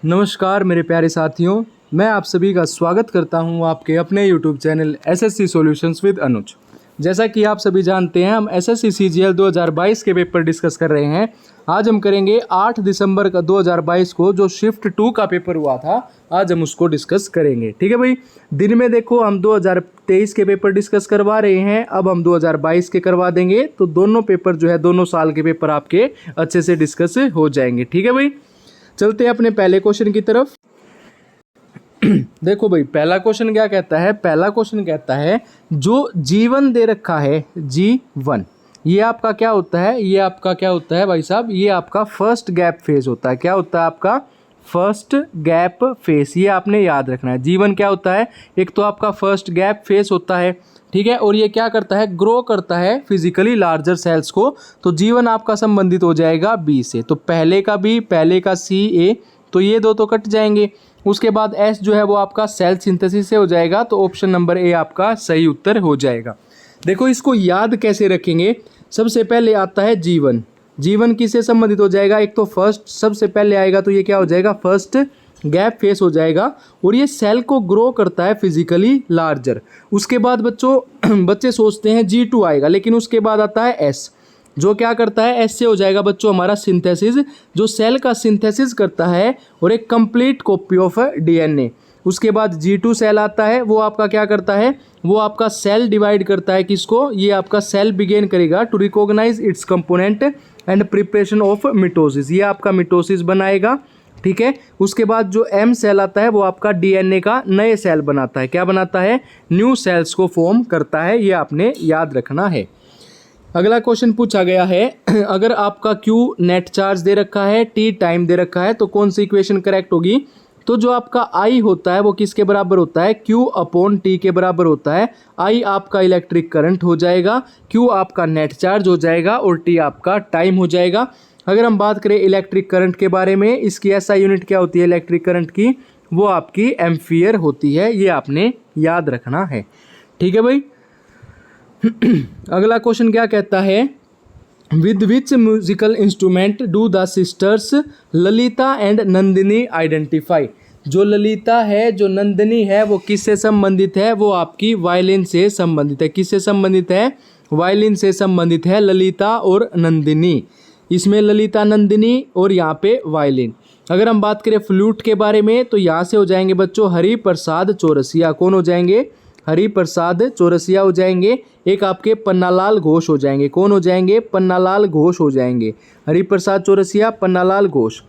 नमस्कार मेरे प्यारे साथियों, मैं आप सभी का स्वागत करता हूं आपके अपने YouTube channel SSC solutions with Anuj. जैसा कि आप सभी जानते हैं, हम एसएससी सीजीएल 2022 के पेपर डिस्कस कर रहे हैं। आज हम करेंगे 8 दिसंबर का 2022 को जो शिफ्ट 2 का पेपर हुआ था, आज हम उसको डिस्कस करेंगे। ठीक है भाई। दिन में देखो हम 2023 के पेपर डिस्कस करवा रहे हैं, अब हम 2022 के करवा देंगे, तो दोनों पेपर जो है दोनों साल के पेपर आपके अच्छे से डिस्कस हो जाएंगे। ठीक है भाई, चलते हैं अपने पहले क्वेश्चन की तरफ। देखो भाई, पहला क्वेश्चन क्या कहता है? पहला क्वेश्चन कहता है जो जीवन दे रखा है G1, ये आपका क्या होता है? ये आपका क्या होता है भाई साहब? ये आपका फर्स्ट गैप फेज होता है। क्या होता है आपका? First gap phase. ये आपने याद रखना है। G1 क्या होता है? एक तो आपका फर्स्ट गैप फेज होता है, ठीक है, और ये क्या करता है? ग्रो करता है फिजिकली लार्जर सेल्स को। तो G1 आपका संबंधित हो जाएगा B से। तो पहले का B, पहले का C, A, तो ये दो तो कट जाएंगे। उसके बाद S जो है वो आपका सेल सिंथेसिस से हो जाएगा। तो ऑप्शन नंबर A आपका सही उत्तर हो जाएगा। देखो इसको याद कैसे रखेंगे? सबसे पहले आता है G1। G1 किससे संबंधित हो जाएगा? एक तो फर्स्ट सबसे पहले आएगा, तो ये क्या हो जाएगा? फर्स्ट गैप फेस हो जाएगा, और ये सेल को ग्रो करता है फिजिकली लार्जर। उसके बाद बच्चे सोचते हैं G2 आएगा, लेकिन उसके बाद आता है S, जो क्या करता है? S से हो जाएगा बच्चों हमारा सिंथेसिस, जो सेल का सिंथेसिस करता है और एक कंप्लीट कॉपी ऑफ DNA। उसके बाद G2 सेल आता है, वो आपका क्या करता है? वो आपका सेल डिवाइड करता है। किसको? ये आपका सेल बिगेन करेगा to recognize its component and preparation of mitosis. ये आपका मिटोसिस बनाएगा, ठीक है। उसके बाद जो M सेल आता है वो आपका DNA का नए सेल बनाता है। क्या बनाता है? न्यू सेल्स को फॉर्म करता है। ये आपने याद रखना है। अगला क्वेश्चन पूछा गया है, अगर आपका Q नेट चार्ज दे रखा है, T टाइम दे रखा है, तो कौन सी इक्वेशन करेक्ट होगी? तो जो आपका I होता है वो किसके बराबर होता है? Q अपॉन T के बराबर होता है। I आपका इलेक्ट्रिक करंट हो जाएगा, Q आपका नेट चार्ज हो जाएगा, और T आपका टाइम हो जाएगा। अगर हम बात करें इलेक्ट्रिक करंट के बारे में, इसकी SI यूनिट क्या होती है इलेक्ट्रिक करंट की? वो आपकी एम्पियर होती है। ये आपने याद रखना है, ठीक है भाई। अगला क्वेश्चन क्या कहता है? With which musical instrument do the sisters Lalita and Nandini identify? जो ललिता है, जो नंदिनी है, वो किससे संबंधित है? वो आपकी वायलिन से संबंधित है। किससे संबंधित है? वायलिन से संबंधित है ललिता और नंदिनी। इसमें ललिता, नंदिनी और यहाँ पे वायलिन। अगर हम बात करें फ्लूट के बारे में, तो यहाँ से हो जाएंगे बच्चों हरि प्रसाद चौरसिया। कौन हो जाएंगे? हरि प्रसाद चौरसिया हो जाएंगे। एक आपके पन्नालाल घोष हो जाएंगे। कौन हो जाएंगे? पन्नालाल घोष हो जाएंगे। हरि प्रसाद चौरसिया, पन्नालाल घोष।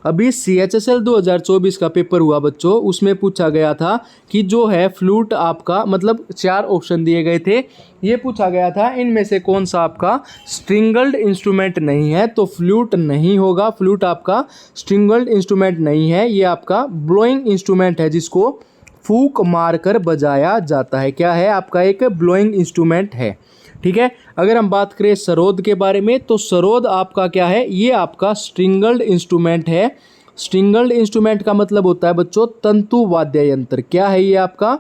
अभी CHSL 2024 का पेपर हुआ बच्चों, उसमें पूछा गया था कि जो है फ्लूट आपका, मतलब 4 ऑप्शन दिए गए थे, ये पूछा गया था इनमें से कौन सा आपका स्ट्रिंगल्ड इंस्ट्रूमेंट नहीं है? तो फ्लूट नहीं होगा। फ्लूट आपका स्ट्रिंगल्ड इंस्ट्रूमेंट नहीं है, ये आपका ब्लोइंग इंस्ट्रूमेंट है, जिसको फूंक मारकर बजाया जाता है। क्या है? आपका एक ब्लोइंग इंस्ट्रूमेंट है, ठीक है। अगर हम बात करें सरोद के बारे में, तो सरोद आपका क्या है? ये आपका स्ट्रिंगल्ड इंस्ट्रूमेंट है। स्ट्रिंगल्ड इंस्ट्रूमेंट का मतलब होता है बच्चों तंतु वाद्य यंत्र। क्या है ये आपका?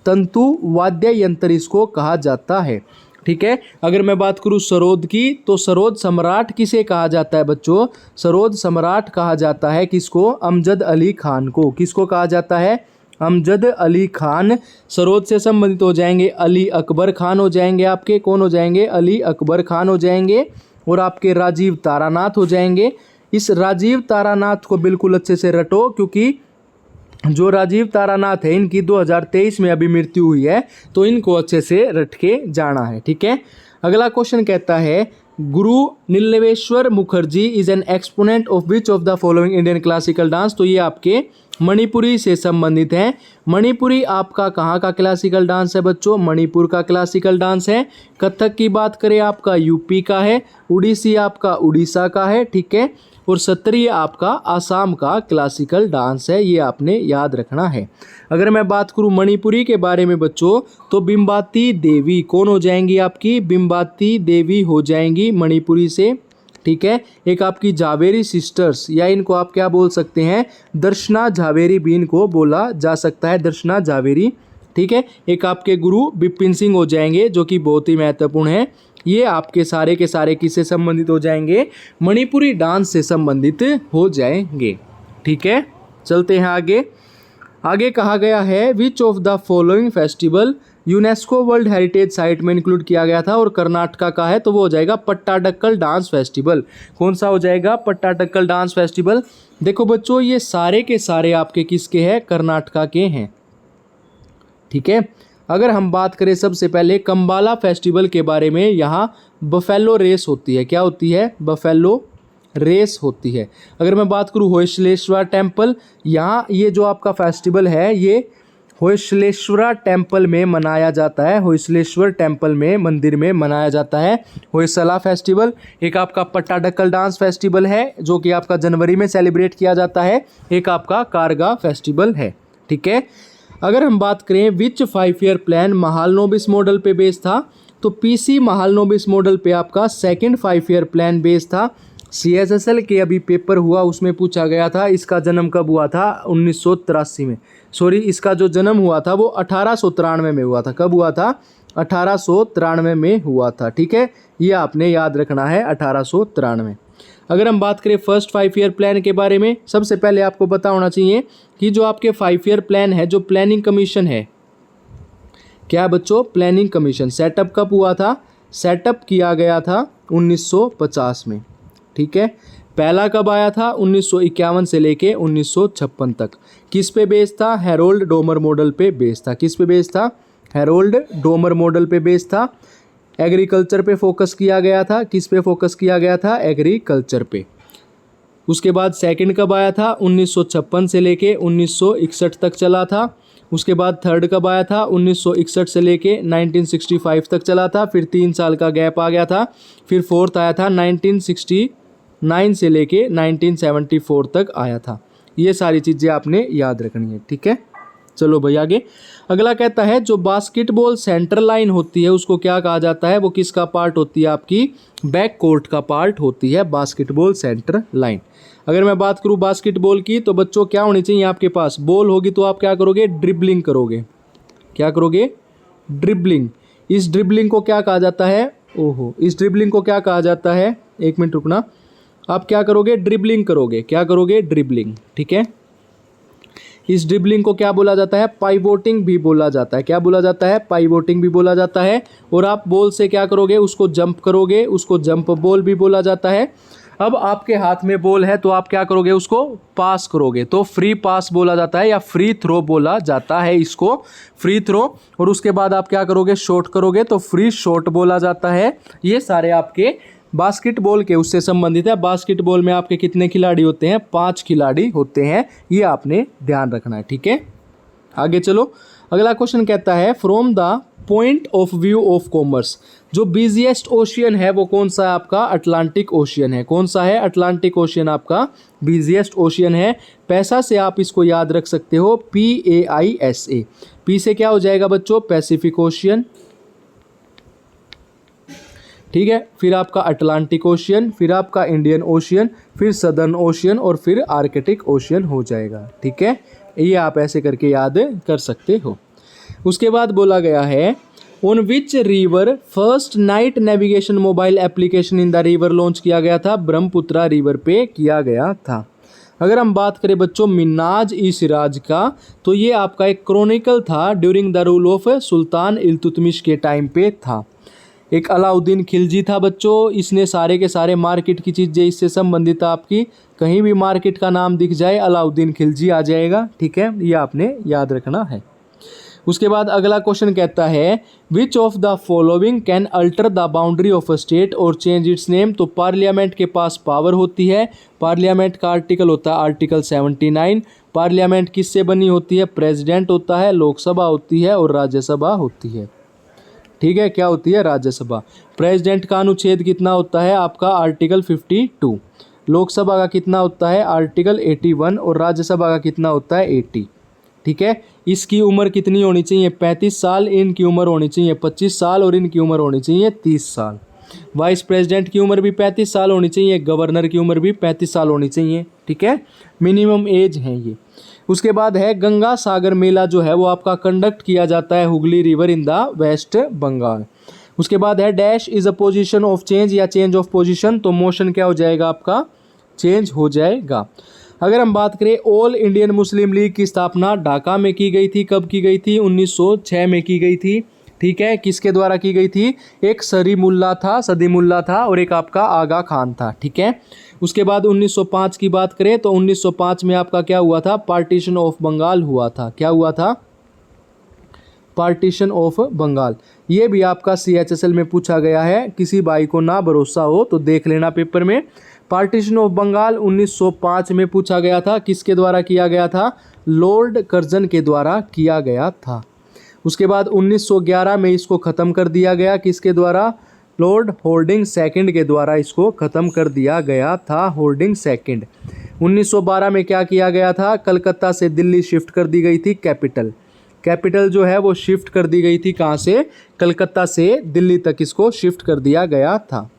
तंतु वाद्य यंत्र इसको कहा जाता है, ठीक है। अगर मैं बात करूं सरोद की, तो सरोद सम्राट किसे कहा जाता है बच्चों? सरोद सम्राट कहा जाता है किसको? अमजद अली खान को। किसको कहा जाता है? अमजद अली खान। सरोद से संबंधित हो जाएंगे अली अकबर खान हो जाएंगे आपके। कौन हो जाएंगे? अली अकबर खान हो जाएंगे। और आपके राजीव तारानाथ हो जाएंगे। इस राजीव तारानाथ को बिल्कुल अच्छे से रटो, क्योंकि जो राजीव तारानाथ है इनकी 2023 में अभी मृत्यु हुई है, तो इनको अच्छे से रट के जाना है, ठीक है। अगला क्वेश्चन कहता है, Guru Nilveshwar Mukherjee is an exponent of which of the following Indian classical dance? तो ये आपके मणिपुरी से संबंधित है। मणिपुरी आपका कहाँ का क्लासिकल डांस है बच्चों? मणिपुर का क्लासिकल डांस है। कथक की बात करें आपका यूपी का है। उड़ीसी आपका उड़ीसा का है, ठीक है। और सत्रीय आपका आसाम का क्लासिकल डांस है। ये आपने याद रखना है। अगर मैं बात करूं मणिपुरी के बारे में बच्चों, तो बिम्बाती देवी कौन हो जाएंगी आपकी? बिम्बाती देवी हो जाएंगी मणिपुरी से, ठीक है। एक आपकी झावेरी सिस्टर्स, या इनको आप क्या बोल सकते हैं? दर्शना झावेरी भी इनको बोला जा सकता है, दर्शना झावेरी, ठीक है। एक आपके गुरु बिपिन सिंह हो जाएंगे, जो कि बहुत ही महत्वपूर्ण है। ये आपके सारे के सारे किससे संबंधित हो जाएंगे? मणिपुरी डांस से संबंधित हो जाएंगे, ठीक है। चलते हैं आगे। आगे कहा गया है which of the following festival UNESCO world heritage site में इंक्लूड किया गया था और कर्नाटका का है, तो वो हो जाएगा पट्टाडक्कल डांस फेस्टिवल। कौन सा हो जाएगा? पट्टाडक्कल डांस फेस्टिवल। देखो बच्चों, ये सारे के सारे आपके किसके हैं? कर्नाटका के हैं। ठीक है। अगर हम बात करें सबसे पहले कंबाला फेस्टिवल के बारे में, यहाँ बफेलो रेस होती है। क्या होती है? बफेलो रेस होती है। अगर मैं बात करूँ होयसलेश्वर टेम्पल, यहाँ ये जो आपका फेस्टिवल है ये होयसलेश्वर टेम्पल में मनाया जाता है। होयसलेश्वर टेम्पल में, मंदिर में मनाया जाता है होयसला फेस्टिवल। एक आपका पट्टाडक्कल डांस फेस्टिवल है जो कि आपका जनवरी में सेलिब्रेट किया जाता है। एक आपका कारगा फेस्टिवल है। ठीक है। अगर हम बात करें विच 5 ईयर प्लान महालनोबिस मॉडल पे बेस्ड था, तो पीसी महालनोबिस मॉडल पे आपका सेकंड 5 ईयर प्लान बेस्ड था। CSSL के अभी पेपर हुआ, उसमें पूछा गया था इसका जन्म कब हुआ था? 1983 में। सॉरी, इसका जो जन्म हुआ था वो 1893 में हुआ था। कब हुआ था? 1893 में हुआ था। ठीक है, ये आपने याद रखना है, 1893। अगर हम बात करें फर्स्ट 5 ईयर प्लान के बारे में, सबसे पहले आपको पता होना चाहिए कि जो आपके 5 ईयर प्लान है, जो प्लानिंग कमीशन है, क्या बच्चों? प्लानिंग कमीशन सेटअप कब हुआ था? सेटअप किया गया था 1950 में। ठीक है। पहला कब आया था? 1951 से लेके 1956 तक। किस पे बेस्ड था? हैरोल्ड डोमर मॉडल पे बेस्ड था। किस पे बेस्ड था? हैरोल्ड डोमर मॉडल पे बेस्ड था। एग्रीकल्चर पे फोकस किया गया था। किस पे फोकस किया गया था? एग्रीकल्चर पे। उसके बाद सेकंड कब आया था? 1956 से लेके 1961 तक चला था। उसके बाद थर्ड कब आया था? 1961 से लेके 1965 तक चला था। फिर 3 साल का गैप आ गया था। फिर फोर्थ आया था 1969 से लेके 1974 तक आया था। ये सारी चीज़ें आपने याद रखनी है। ठीक है। चलो भाई आगे। अगला कहता है जो बास्केटबॉल सेंटर लाइन होती है उसको क्या कहा जाता है? वो किसका पार्ट होती है? आपकी बैक कोर्ट का पार्ट होती है बास्केटबॉल सेंटर लाइन। अगर मैं बात करूं बास्केटबॉल की, तो बच्चों क्या होनी चाहिए आपके पास? बॉल होगी तो आप क्या करोगे? ड्रिबलिंग करोगे। क्या करोगे? ड्रिबलिंग। इस ड्रिबलिंग को क्या कहा जाता है? ओहो, इस ड्रिबलिंग को क्या कहा जाता है? एक मिनट रुकना। आप क्या करोगे? ड्रिबलिंग करोगे। क्या करोगे? ड्रिबलिंग। ठीक है। इस ड्रिबलिंग को क्या बोला जाता है? पाइवोटिंग भी बोला जाता है। क्या बोला जाता है? पाइवोटिंग भी बोला जाता है। और आप बॉल से क्या करोगे? उसको जंप करोगे, उसको जंप बॉल भी बोला जाता है। अब आपके हाथ में बॉल है तो आप क्या करोगे? उसको पास करोगे, तो फ्री पास बोला जाता है या फ्री थ्रो बोला जाता है इसको, फ्री थ्रो। और उसके बाद आप क्या करोगे? शॉट करोगे तो फ्री शॉट बोला जाता है। ये सारे आपके बास्केटबॉल के उससे संबंधित है। बास्केटबॉल में आपके कितने खिलाड़ी होते हैं? 5 खिलाड़ी होते हैं। ये आपने ध्यान रखना है। ठीक है। आगे चलो। अगला क्वेश्चन कहता है from the point of view of commerce, जो बिजिएस्ट ओशियन है वो कौन सा है? आपका अटलांटिक ओशियन है। कौन सा है? अटलांटिक ओशियन आपका बिजिएस्ट ओशियन है। पैसा से आप इसको याद रख सकते हो, PAISA। पी से क्या हो जाएगा बच्चों? Pacific ocean. ठीक है। फिर आपका अटलांटिक ओशियन, फिर आपका इंडियन ओशियन, फिर सदर्न ओशियन और फिर आर्कटिक ओशियन हो जाएगा। ठीक है। ये आप ऐसे करके याद कर सकते हो। उसके बाद बोला गया है on which river first night navigation mobile application in the river launch किया गया था? ब्रह्मपुत्रा रिवर पे किया गया था। अगर हम बात करें बच्चों मिन्हाज ई सिराज का, तो ये आपका एक क्रॉनिकल था during the rule of sultan Iltutmish के टाइम पे था। एक अलाउद्दीन खिलजी था बच्चों, इसने सारे के सारे मार्केट की चीज़ें इससे संबंधित आपकी, कहीं भी मार्केट का नाम दिख जाए अलाउद्दीन खिलजी आ जाएगा। ठीक है, ये आपने याद रखना है। उसके बाद अगला क्वेश्चन कहता है which of the following can alter the boundary of a state और चेंज इट्स नेम? तो पार्लियामेंट के पास पावर होती है। पार्लियामेंट का आर्टिकल होता है आर्टिकल 79। पार्लियामेंट किससे बनी होती है? प्रेसिडेंट होता है, लोकसभा होती है और राज्यसभा होती है। ठीक है, क्या होती है? राज्यसभा। प्रेसिडेंट का अनुच्छेद कितना होता है? आपका आर्टिकल 52। लोकसभा का कितना होता है? आर्टिकल 81। और राज्यसभा का कितना होता है? 80। ठीक है। इसकी उम्र कितनी होनी चाहिए? 35 साल। इनकी उम्र होनी चाहिए 25 साल और इनकी उम्र होनी चाहिए 30 साल। वाइस प्रेसिडेंट की उम्र भी 35 साल होनी चाहिए, गवर्नर की उम्र भी 35 साल होनी चाहिए। ठीक है, मिनिमम एज है ये। उसके बाद है गंगा सागर मेला जो है वो आपका कंडक्ट किया जाता है Hooghly river in the West Bengal. उसके बाद है dash is a position of change या चेंज ऑफ पोजीशन, तो मोशन क्या हो जाएगा? आपका चेंज हो जाएगा। अगर हम बात करें ऑल इंडियन मुस्लिम लीग की स्थापना ढाका में की गई थी, कब की गई थी? 1906 में की गई थी। ठीक है, किसके द्वारा की गई थी? एक सदीमुल्ला था और एक आपका आगा खान था। ठीक है, उसके बाद 1905 की बात करें तो 1905 में आपका क्या हुआ था? पार्टीशन ऑफ बंगाल हुआ था। क्या हुआ था? Partition of Bengal. ये भी आपका CHSL में पूछा गया है, किसी भाई को ना भरोसा हो तो देख लेना पेपर में। पार्टीशन ऑफ बंगाल 1905 में पूछा गया था, किसके द्वारा किया गया था? लॉर्ड कर्जन के द्वारा किया गया था। उसके बाद 1911 में इसको ख़त्म कर दिया गया, किसके द्वारा? लॉर्ड हॉर्डिंग सेकंड के द्वारा इसको ख़त्म कर दिया गया था, हॉर्डिंग सेकंड। 1912 में क्या किया गया था? कलकत्ता से दिल्ली शिफ्ट कर दी गई थी कैपिटल जो है वो शिफ्ट कर दी गई थी, कहाँ से? कलकत्ता से दिल्ली तक इसको शिफ्ट कर दिया गया था।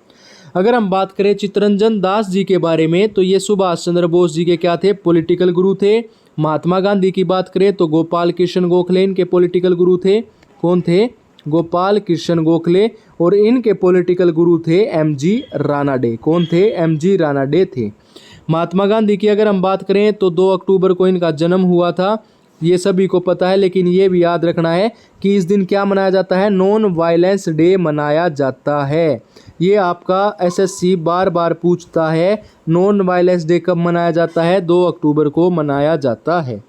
अगर हम बात करें चित्तरंजन दास जी के बारे में तो ये सुभाष चंद्र बोस जी के क्या थे? पॉलिटिकल गुरु थे। महात्मा गांधी की बात करें तो गोपाल कृष्ण गोखले इनके पॉलिटिकल गुरु थे। कौन थे? गोपाल कृष्ण गोखले। और इनके पॉलिटिकल गुरु थे MG रानाडे। कौन थे? MG रानाडे थे। महात्मा गांधी की अगर हम बात करें तो 2 अक्टूबर को इनका जन्म हुआ था, ये सभी को पता है, लेकिन ये भी याद रखना है कि इस दिन क्या मनाया जाता है? नॉन वायलेंस डे मनाया जाता है। ये आपका SSC बार बार पूछता है, नॉन वायलेंस डे कब मनाया जाता है? 2 अक्टूबर को मनाया जाता है।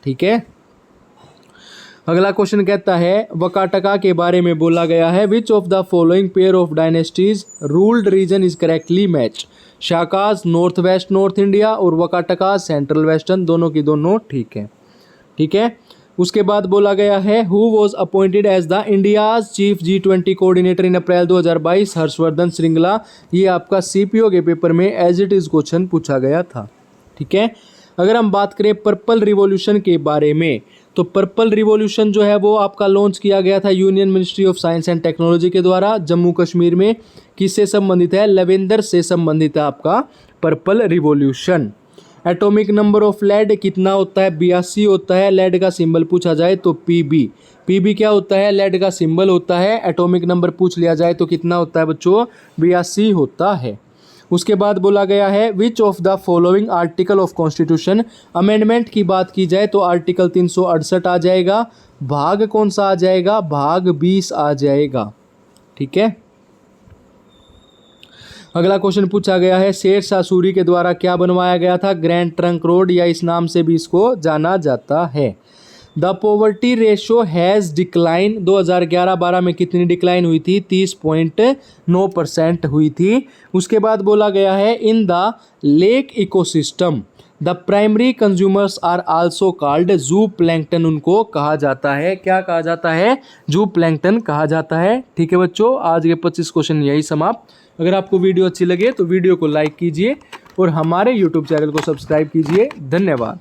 ठीक है, अगला क्वेश्चन कहता है वकाटका के बारे में बोला गया है, which of the following pair of dynasties ruled region is correctly match? Shakas north west north India और वकाटका सेंट्रल वेस्टर्न, दोनों की दोनों ठीक है। ठीक है, उसके बाद बोला गया है who was appointed as the India's chief G20 coordinator in April 2022? Harshvardhan Shringla. ये आपका CPO के पेपर में एज इट इज क्वेश्चन पूछा गया था। ठीक है, अगर हम बात करें पर्पल रिवॉल्यूशन के बारे में तो पर्पल रिवॉल्यूशन जो है वो आपका लॉन्च किया गया था union ministry of science and technology के द्वारा जम्मू कश्मीर में। किससे संबंधित है? लवेंदर से संबंधित है आपका purple revolution. Atomic number of lead कितना होता है? 82 होता है। लेड का सिंबल पूछा जाए तो पीबी क्या होता है? लेड का सिंबल होता है। एटॉमिक नंबर पूछ लिया जाए तो कितना होता है बच्चों? 82 होता है। उसके बाद बोला गया है which of the following article of constitution? Amendment की बात की जाए तो आर्टिकल 368 आ जाएगा। भाग कौन सा आ जाएगा? भाग 20 आ जाएगा। ठीक है, अगला क्वेश्चन पूछा गया है शेर शाह सूरी के द्वारा क्या बनवाया गया था? ग्रैंड ट्रंक रोड, या इस नाम से भी इसको जाना जाता है। The poverty ratio has decline 2011-12 में कितनी डिक्लाइन हुई थी? 30.9% हुई थी। उसके बाद बोला गया है in the lake ecosystem the primary consumers are also called zooplankton, उनको कहा जाता है। क्या कहा जाता है? जू प्लैंकटन कहा जाता है। ठीक है बच्चों, आज के 25 क्वेश्चन यही समाप्त। अगर आपको वीडियो अच्छी लगे तो वीडियो को लाइक कीजिए और हमारे YouTube चैनल को सब्सक्राइब कीजिए। धन्यवाद।